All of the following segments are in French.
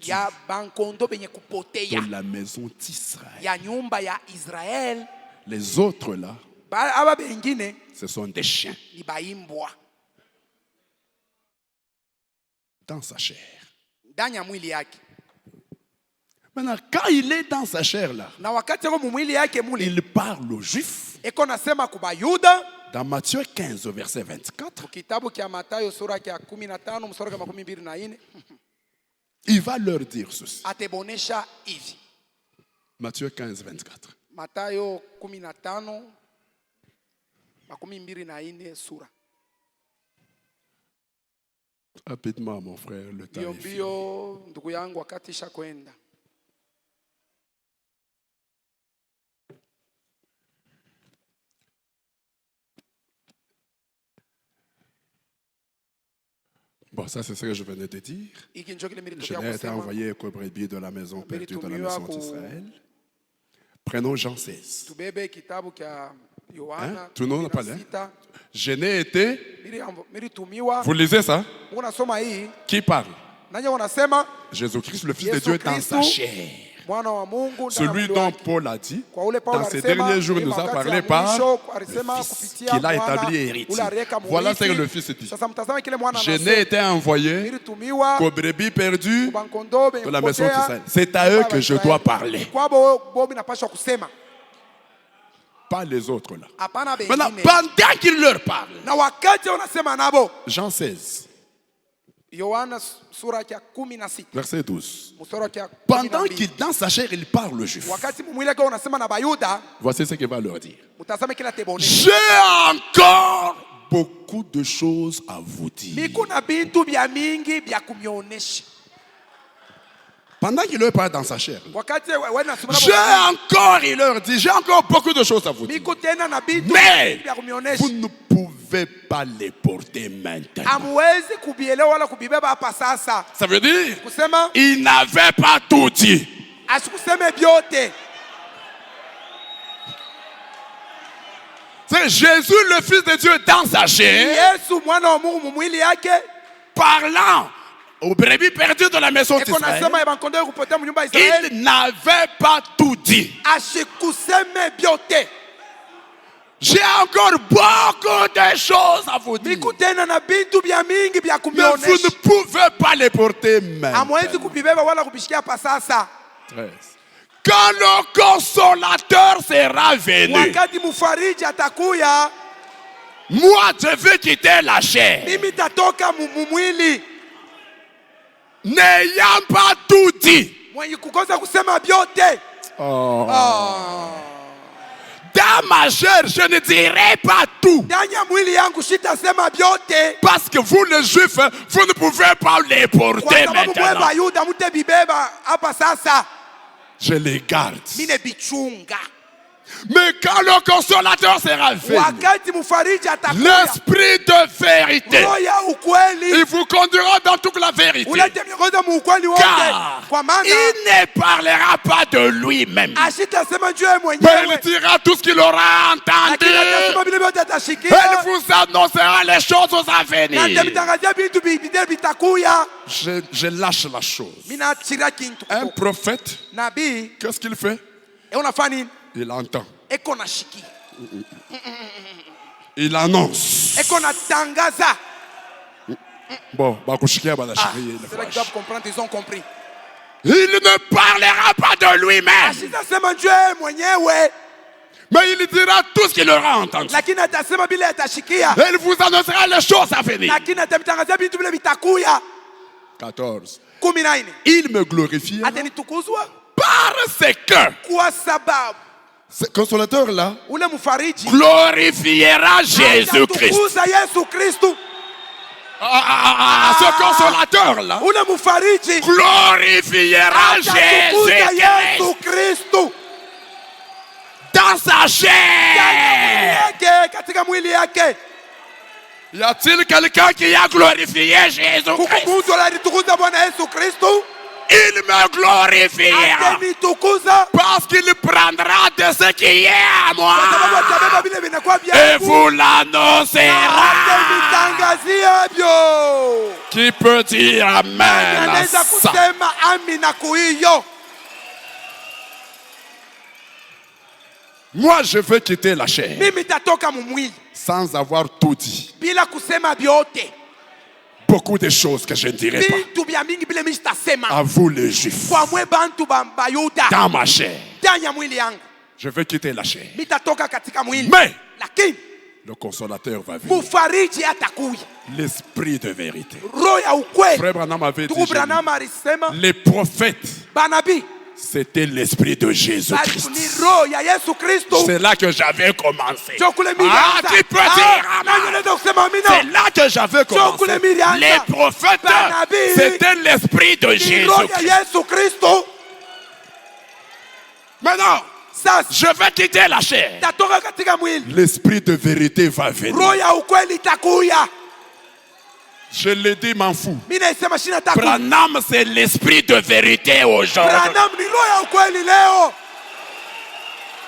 de la maison d'Israël. Les autres là, ce sont des chiens dans sa chair. Maintenant, quand il est dans sa chair là, il parle aux Juifs. Dans Matthieu 15, verset 24, il va leur dire ceci. Matthieu 15, 24. Rapidement, mon frère, le temps est fini. Bon, ça c'est ce que je venais de dire. Je n'ai été envoyé comme brebis de la maison perdue de la maison d'Israël. Prenons Jean 16. Hein? Tout le monde n'a pas l'air. Je n'ai été. Vous lisez ça? Qui parle? Jésus-Christ, le Fils de Dieu, dans sa chair. Celui dont Paul a dit, dans ces derniers jours, il nous a parlé par le Fils qu'il a établi héritier. Voilà ce que le Fils dit. Je n'ai été envoyé qu'aux brebis perdues de la maison d'Israël. C'est à eux que je dois parler. Pas les autres là. Maintenant, pendant qu'il leur parle, Jean 16. Verset 12. Pendant qu'il dans sa chair, il parle aux Juifs. Voici ce qu'il va leur dire. J'ai encore beaucoup de choses à vous dire. Pendant qu'il leur parle dans sa chair, il leur dit, j'ai encore beaucoup de choses à vous dire. Mais vous ne pouvez pas les porter maintenant. Ça veut dire, il n'avait pas tout dit. C'est Jésus, le Fils de Dieu, dans sa chair, parlant aux brebis perdues de la maison d'Israël, il n'avait pas tout dit. J'ai encore beaucoup de choses à vous dire. Mais vous ne pouvez pas les porter maintenant. 13. Quand le consolateur sera venu, moi je vais quitter la chair. N'ayant pas tout dit. Dans ma chair, je ne dirai pas tout. Parce que vous les Juifs, vous ne pouvez pas les porter maintenant. Je les garde. Mais quand le consolateur sera venu, l'esprit de vérité, il vous conduira dans toute la vérité. Car il ne parlera pas de lui-même, mais il dira tout ce qu'il aura entendu. Il vous annoncera les choses à venir. Je lâche la chose. Un prophète, qu'est-ce qu'il fait? Il entend. Il annonce. Bon, ceux qui comprennent, ils ont compris. Il ne parlera pas de lui-même, mais il dira tout ce qu'il aura entendu. Il vous annoncera les choses à venir. 14. Il me glorifiera parce que ce consolateur là glorifiera Jésus-Christ. Ce consolateur là glorifiera Jésus-Christ dans sa chair. Y a-t-il quelqu'un qui a glorifié Jésus-Christ? il me glorifiera. Parce qu'il prendra de ce qui est à moi. Et vous l'annoncera. Qui peut dire amen à ça? Moi, je veux quitter la chair sans avoir tout dit. Beaucoup de choses que je ne dirai pas. À vous les Juifs. Dans ma chair. Je veux quitter la chair. Mais le consolateur va venir. L'esprit de vérité. Frère Branham avait dit, les prophètes, c'était l'esprit de Jésus-Christ. C'est là que j'avais commencé. Ah, tu peux dire amen. C'est là que j'avais commencé. Les prophètes, c'était l'esprit de Jésus-Christ. Maintenant, je vais quitter la chair. L'esprit de vérité va venir. Je l'ai dit, m'en fous. Branham, c'est l'esprit de vérité aujourd'hui.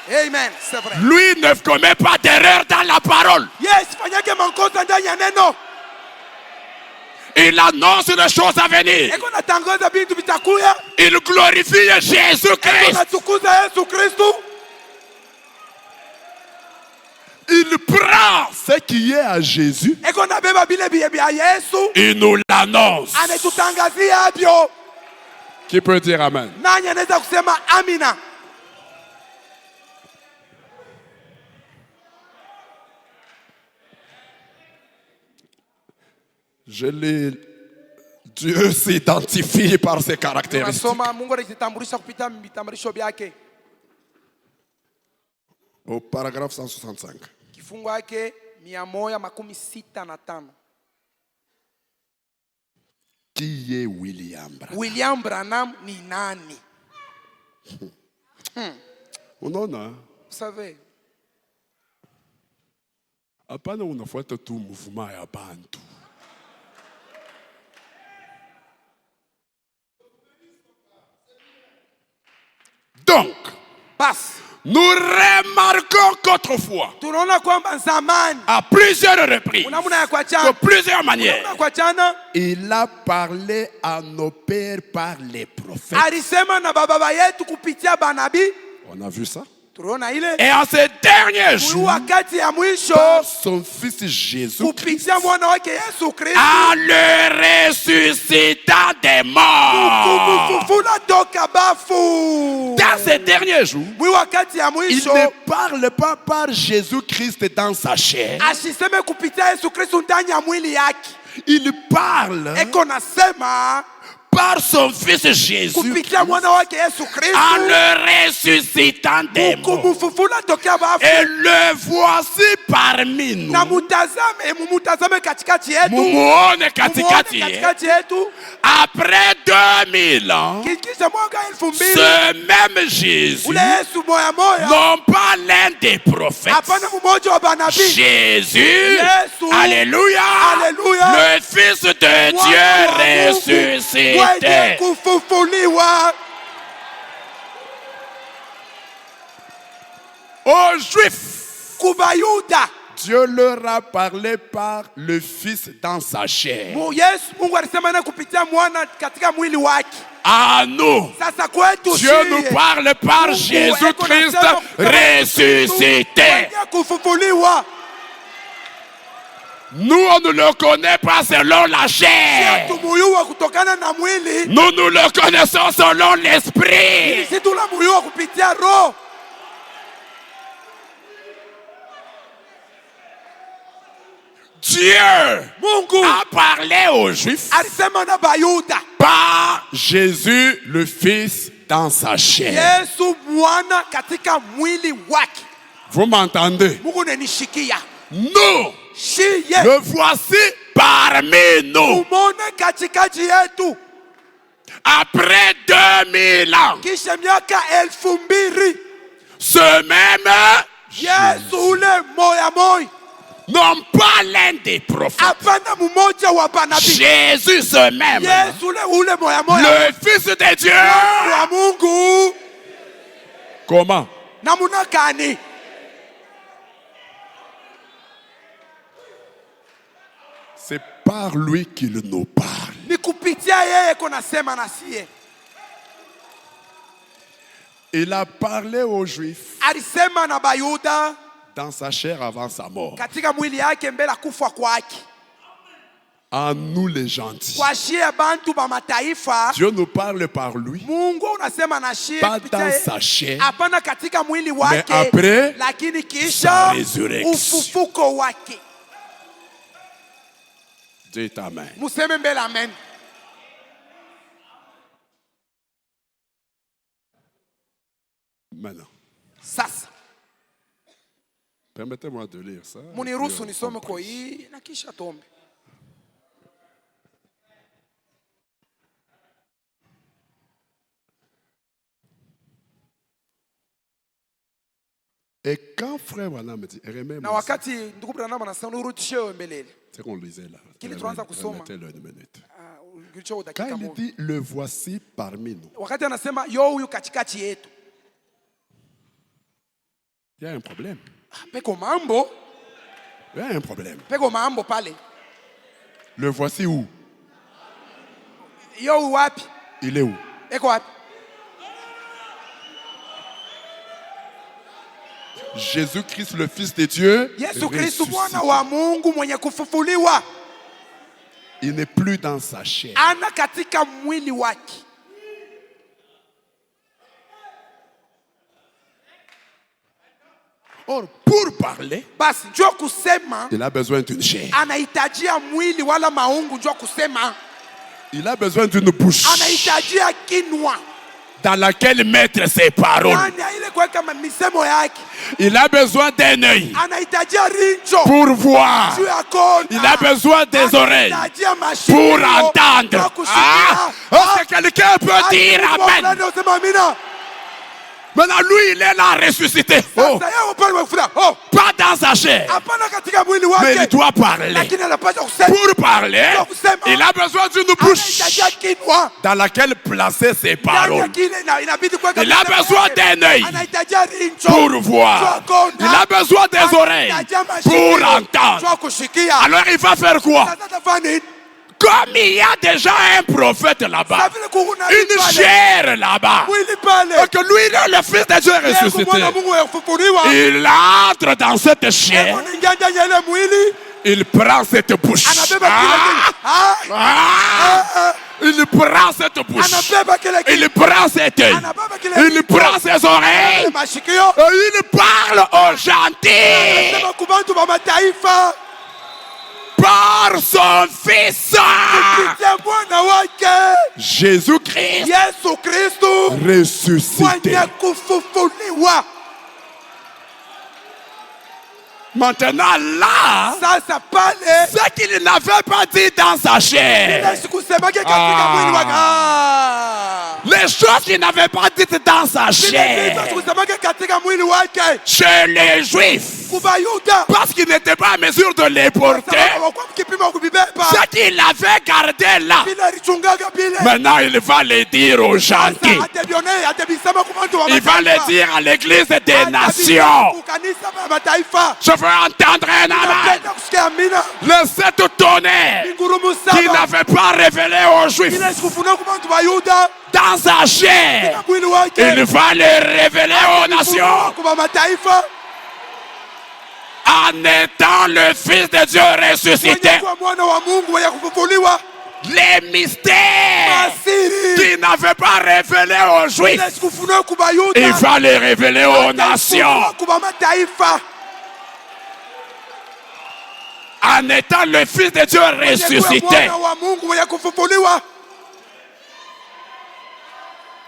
Amen, c'est vrai. Lui ne commet pas d'erreur dans la parole. Il annonce les choses à venir. Il glorifie Jésus-Christ. Il prend ce qui est à Jésus. Il nous l'annonce. Qui peut dire amen? Je l'ai. Dieu s'identifie par ses caractéristiques. Au paragraphe 165. Qui est William Branham? William Branham ni nani? Unaona? Vous savez. Hapana unafuata tu mouvement ya bantu. Donc, nous remarquons qu'autrefois, à plusieurs reprises, de plusieurs manières, il a parlé à nos pères par les prophètes. On a vu ça? Et en ces derniers jours, par son fils Jésus-Christ, en le ressuscitant des morts. Dans ces derniers jours, il ne parle pas par Jésus-Christ dans sa chair. Il parle par son fils Jésus en le ressuscitant des morts. Et le voici parmi nous. Mumuone katikati yetu. Après 2000 ans, ce même Jésus, non pas l'un des prophètes, Jésus, alléluia, le Fils de Dieu ressuscité. Aux Juifs, Dieu leur a parlé par le Fils dans sa chair. À nous, Dieu nous parle par Jésus-Christ ressuscité. Nous, on ne le connaît pas selon la chair. Nous le connaissons selon l'esprit. Dieu a parlé aux Juifs par Jésus le Fils dans sa chair. Vous m'entendez? Nous, le voici parmi nous. Après 2000 ans, ce même Jésus Non pas l'un des prophètes. Jésus même. Le Fils de Dieu. Comment? C'est par lui qu'il nous parle. Il a parlé aux Juifs dans sa chair avant sa mort. À nous les gentils. Dieu nous parle par lui. Pas dans sa chair, mais après sa résurrection. Dites Amen. Maintenant. Permettez-moi de lire ça. Et quand frère Branham me dit, c'est qu'on lisait là. Remettez-le une minute. Quand il dit, le voici parmi nous. Il y a un problème. Il y a un problème. Le voici où? Il est où? Jésus-Christ, le Fils de Dieu, ressuscité. Il n'est plus dans sa chair. Or, pour parler, il a besoin d'une chair. Il a besoin d'une bouche dans laquelle mettre ses paroles. Il a besoin d'un œil pour voir. Il a besoin des oreilles pour entendre. Est-ce que quelqu'un peut dire Amen? Maintenant, lui, il est là ressuscité. Pas dans sa chair. Mais il doit parler. Pour parler, il a besoin d'une bouche dans laquelle placer ses paroles. Il a besoin d'un œil pour voir. Il a besoin des oreilles pour entendre. Alors, il va faire quoi? Comme il y a déjà un prophète là-bas, une chair là-bas, et que lui, il est le Fils de Dieu ressuscité, il entre dans cette chair, il prend cette bouche. Il prend cette bouche, il prend cet œil, il prend ses oreilles, et il parle aux gentils par son Fils. Jésus-Christ ressuscité. Maintenant là, ce qu'il n'avait pas dit dans sa chair, les choses qu'il n'avait pas dites dans sa chair, chez les Juifs, parce qu'il n'était pas en mesure de les porter, ce qu'il avait gardé là, maintenant il va le dire aux gentils. Il va le dire à l'église des nations. Je veux entendre un amen. Les 7 tonnerres qui n'avaient pas révélé aux Juifs dans sa chair, il va les révéler aux nations. En étant le Fils de Dieu ressuscité, les mystères qu'il n'avait pas révélés aux Juifs, il va les révéler aux nations. En étant le Fils de Dieu ressuscité.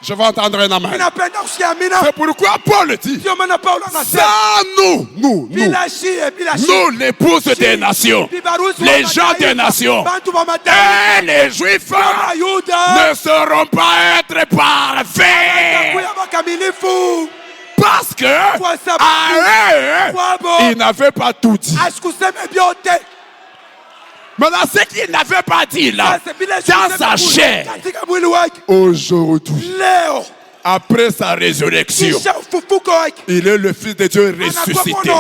Je vais entendre un amen. C'est pourquoi Paul dit, sans nous, l'épouse des nations, les gens des nations, et les Juifs ne seront pas être parfaits. Parce que il n'avait pas tout dit. Maintenant, ce qu'il n'avait pas dit là, dans sa chair, aujourd'hui, après sa résurrection, il est le Fils de Dieu ressuscité.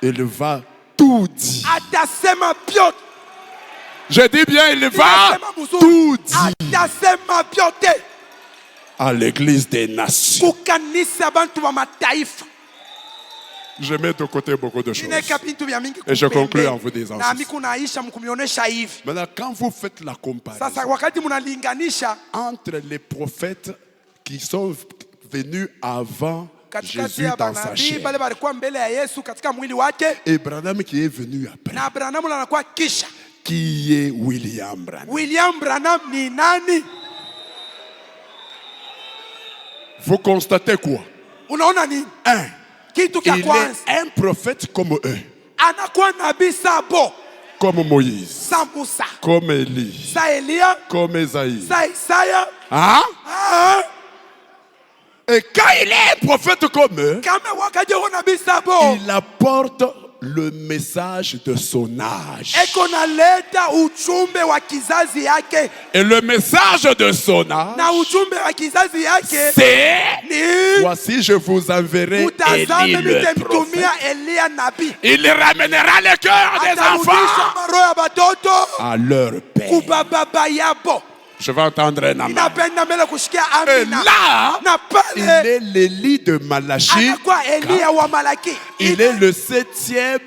Il va tout dire. Je dis bien, il va tout dire à l'église des nations. Je mets de côté beaucoup de choses. Et je conclue en vous disant ceci. Maintenant, quand vous faites la comparaison entre les prophètes qui sont venus avant Jésus dans sa chair et Branham qui est venu après, qui est William Branham? William Branham ni nani? Vous constatez quoi? Unaona nini? Il est un prophète comme eux. Anakuwa nabii sabo. Comme Moïse. Sa Musa. Comme Élie. Sa Elia. Comme Esaïe. Sa Isaya. Hein? Et quand il est un prophète comme eux, il apporte le message de son âge. Et le message de son âge, c'est: voici, je vous enverrai Élie le prophète. Il ramènera le cœur des enfants à leur père. Je vais entendre un amen. Et là, il est l'Élie de Malachie. Il est le septième.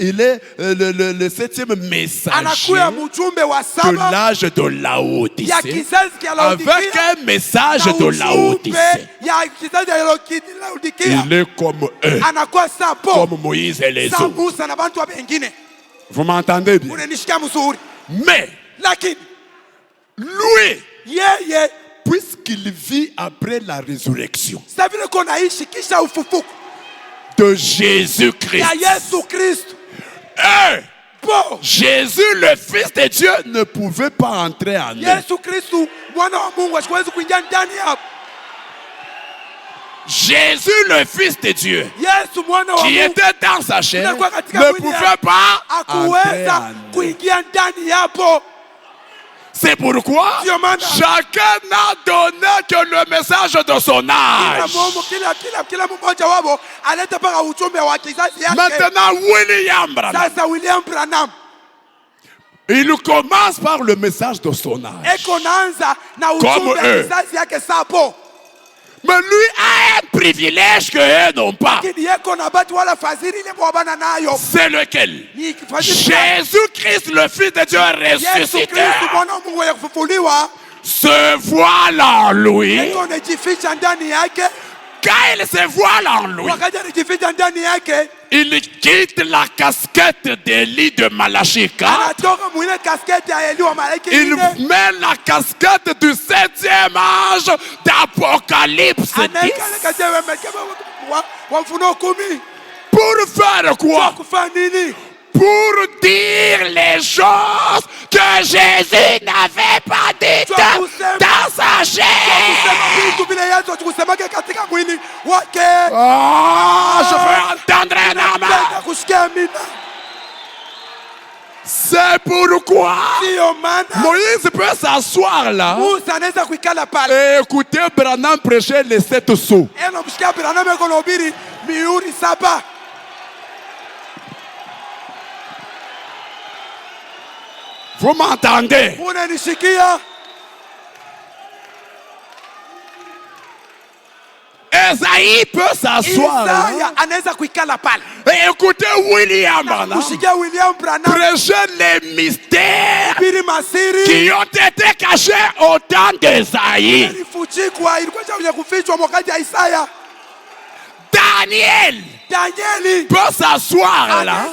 Il est le septième messager de l'âge de Laodicée, avec un message de Laodicée. Il est comme eux, comme Moïse et les autres. Vous m'entendez bien? Mais lui, puisqu'il vit après la résurrection de Jésus-Christ, Jésus, le Fils de Dieu, ne pouvait pas entrer en eux. Jésus, le Fils de Dieu, qui était dans sa chair, ne pouvait pas entrer en eux. C'est pourquoi chacun n'a donné que le message de son âge. Maintenant, William Branham, il commence par le message de son âge, comme eux. Mais lui a un privilège que eux n'ont pas. C'est lequel? Jésus-Christ, le Fils de Dieu ressuscité, se voile en lui. Quand il se voile en lui, il quitte la casquette d'Élie de Malachie 4. Il met la casquette du 7e âge d'Apocalypse 10. Pour faire quoi? Pour dire les choses que Jésus n'avait pas dites dans sa chair. Je veux entendre un amen. C'est pourquoi Moïse peut s'asseoir là et écouter Branham prêcher les 7 sceaux. Vous m'entendez? Esaïe peut s'asseoir et écouter William Branham prêcher les mystères qui ont été cachés au temps d'Esaïe. Daniel peut s'asseoir là,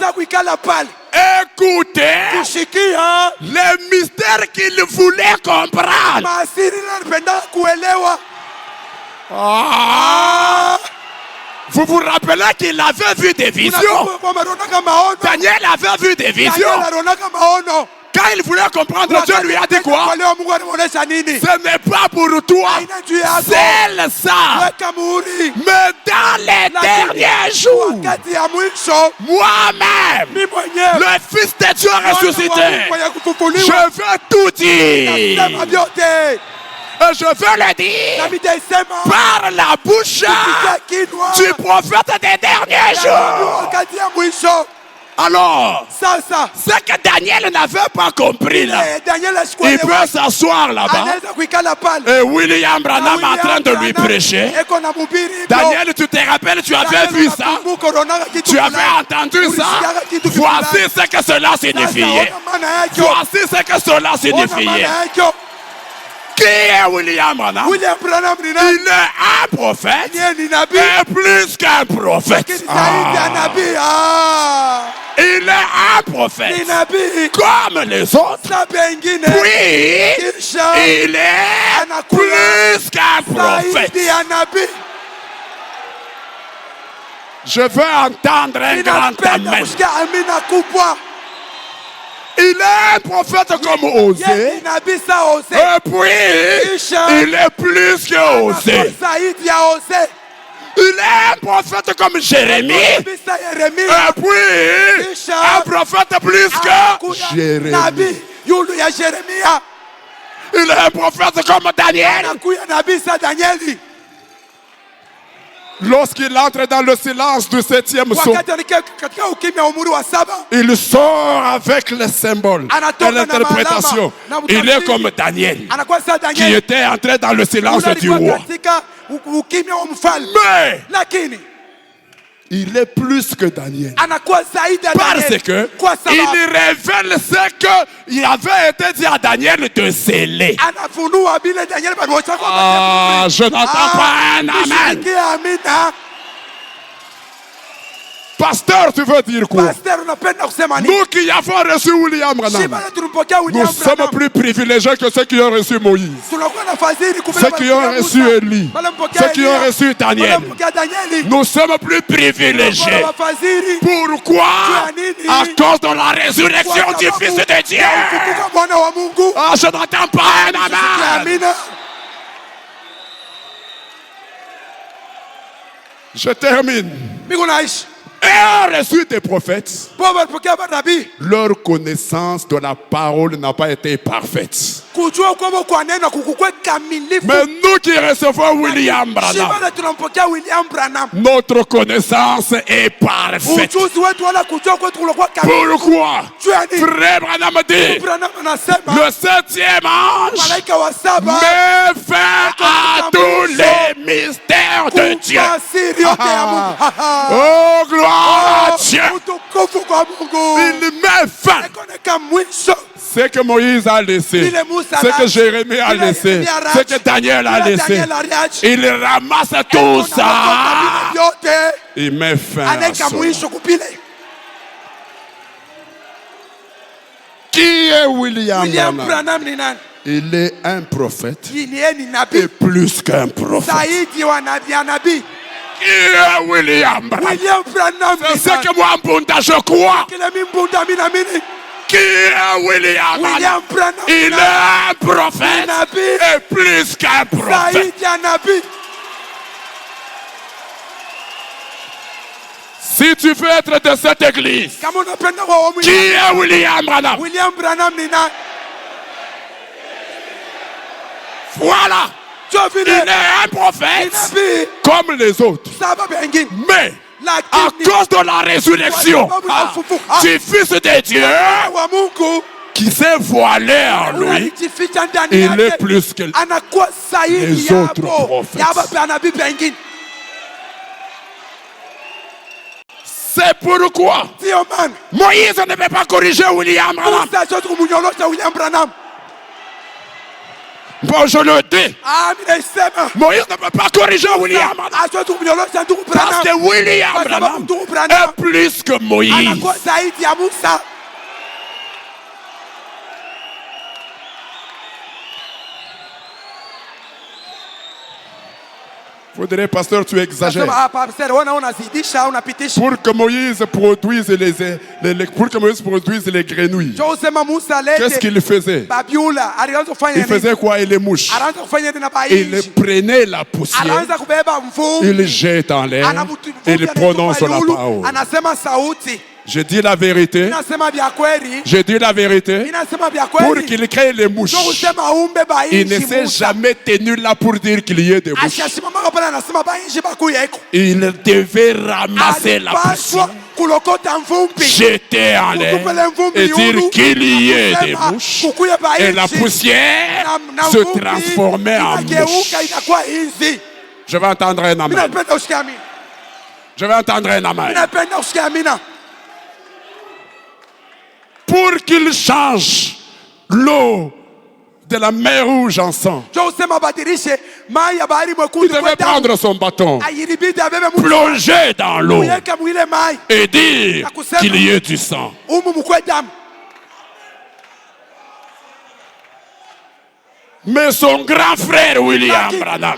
écouter les mystères qu'il voulait comprendre. Vous vous rappelez qu'il avait vu des visions? Daniel avait vu des visions. Quand il voulait comprendre, Dieu lui a dit quoi? Ce n'est pas pour toi, c'est ça. Mais dans les derniers jours, moi-même, le Fils de Dieu ressuscité, je veux tout dire. Et je veux le dire par la bouche du prophète des derniers jours. Alors, ce que Daniel n'avait pas compris là, il peut s'asseoir là-bas. Et William Branham est en train de lui prêcher. Daniel, tu te rappelles, tu avais vu ça? Tu avais entendu ça? Voici ce que cela signifiait. Voici ce que cela signifiait. Qui est William Branham? Il est un prophète et plus qu'un prophète. Il est un prophète comme les autres. Puis, il est plus qu'un prophète. Je veux entendre un grand amen. Il est un prophète comme Osée. Et puis, il est plus que Osée. Il est un prophète comme Jérémie. Et puis, un prophète plus que Jérémie. Il est un prophète comme Daniel. Lorsqu'il entre dans le silence du 7e sceau, il sort avec les symboles et l'interprétation. Il est comme Daniel qui était entré dans le silence du roi. Mais il est plus que Daniel. Parce que il révèle ce qu'il avait été dit à Daniel de sceller. Ah, je n'entends pas un amen. Pasteur, tu veux dire quoi? Nous qui avons reçu William Branham, nous sommes plus privilégiés que ceux qui ont reçu Moïse, ceux qui ont reçu Élie, ceux qui ont reçu Daniel. Nous sommes plus privilégiés. Pourquoi? À cause de la résurrection du Fils de Dieu. Ah, je n'entends pas un amen. Je termine. Et reçu des prophètes, leur connaissance de la parole n'a pas été parfaite. Mais nous qui recevons William Branham, notre connaissance est parfaite. Pourquoi? Frère Branham dit, le 7e ange met fin à tous les mystères de Dieu. Oh, gloire à Dieu. Il met fin. Ce que Moïse a laissé, ce que Jérémie a laissé, ce que Daniel a laissé, il ramasse tout ça. Il met fin à ça. Qui est William Branham? Il est un prophète et plus qu'un prophète. Qui est William Branham? C'est ce que moi, Mbunda, je crois. Qui est William Branham? Il est un prophète et plus qu'un prophète. Si tu veux être de cette église, qui est William Branham? Voilà. Il est un prophète comme les autres. Mais à cause de la résurrection du Fils de Dieu qui s'est voilé en lui, il est plus que les autres prophètes. C'est pourquoi Moïse ne peut pas corriger William Branham. Bon, je le dis. Moïse ne peut pas corriger William Branham. Parce que William Branham est plus que Moïse. Vous direz, pasteur, tu exagères. Pour que Moïse produise les grenouilles, qu'est-ce qu'il faisait? Il faisait quoi? Il les mouche. Il prenait la poussière, il jette en l'air, il prononce la parole. Je dis la vérité. Je dis la vérité. Pour qu'il crée les mouches, il ne s'est jamais tenu là pour dire qu'il y ait des mouches. Il devait ramasser la poussière, jeter en l'air et dire qu'il y ait des mouches. Et la poussière se transformait en mouche. Je vais entendre un amen. Je vais entendre un amen. Pour qu'il change l'eau de la mer Rouge en sang, il devait prendre son bâton, plonger dans l'eau et dire qu'il y ait du sang. Mais son grand frère William Branham,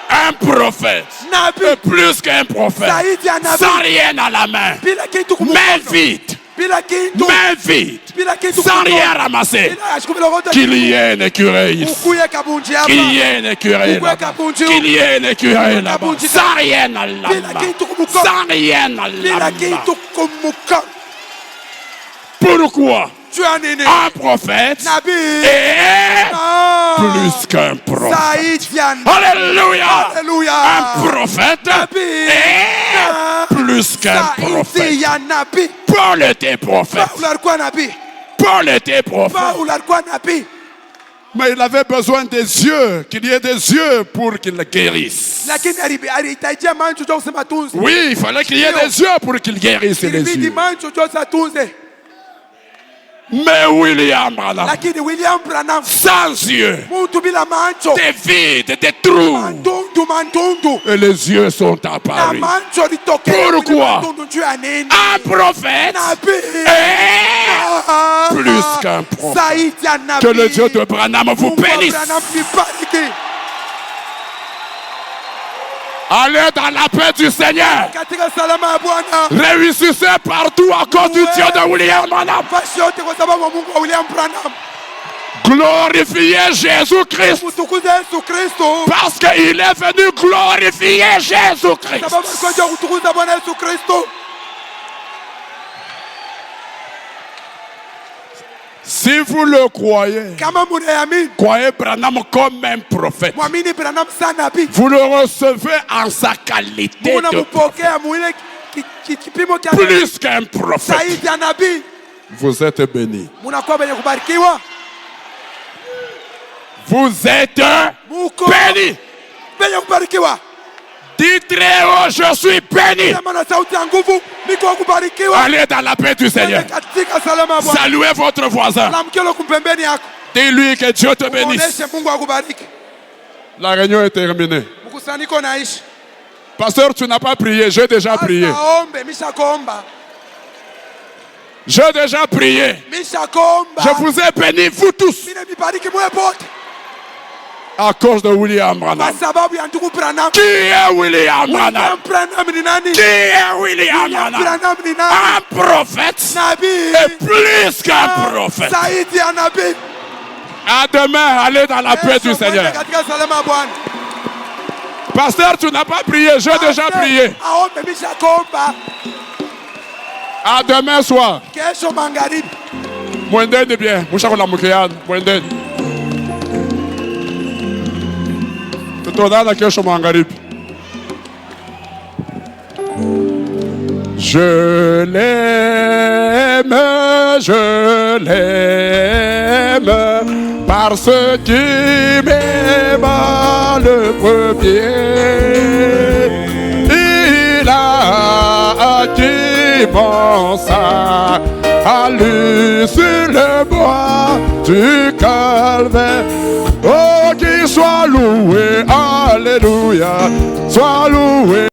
un prophète, et plus qu'un prophète, sans rien à la main, main vide, sans rien ramasser, qu'il y ait une écureuil ici, qu'il y ait une écureuil là-bas, qu'il y ait une écureuil là-bas, sans rien à la main, sans rien à la main. Pourquoi? Un prophète et plus qu'un prophète. Alléluia. Un prophèète et plus qu'un prophète. Paul était prophète. Paul était prophète. Mais il avait besoin des yeux, qu'il y ait des yeux pour qu'il guérisse. Oui, il fallait qu'il y ait des yeux pour qu'il guérisse les yeux. Mais William Branham, sans yeux, des vides, des trous, et les yeux sont apparus. Pourquoi? Un prophète et plus qu'un prophète. Que le Dieu de Branham vous bénisse. Allez dans la paix du Seigneur. Réussissez partout à cause du Dieu de William Branham. Glorifiez Jésus-Christ. Parce qu'il est venu glorifier Jésus-Christ. Si vous le croyez, croyez Branham comme un prophète. Vous le recevez en sa qualité de prophète. Plus qu'un prophète. Vous êtes béni. Vous êtes béni. Dites très haut, je suis béni. Allez dans la paix du Seigneur. Saluez votre voisin. Dis-lui que Dieu te bénisse. La réunion est terminée. Pasteur, tu n'as pas prié, j'ai déjà prié. J'ai déjà prié. Je vous ai béni, vous tous. À cause de William Branham. Qui est William Branham? Qui est William Branham? Un prophète et plus qu'un prophète. À demain, allez dans la paix du Seigneur. Pasteur, tu n'as pas prié, j'ai déjà prié. À demain soir. Mwenden est bien. Mwenden. Je l'aime parce qu'il m'aima le premier. Il a acquis mon salut sur le bois du calvaire. Oh, qu'il soit loué, alléluia, soit loué.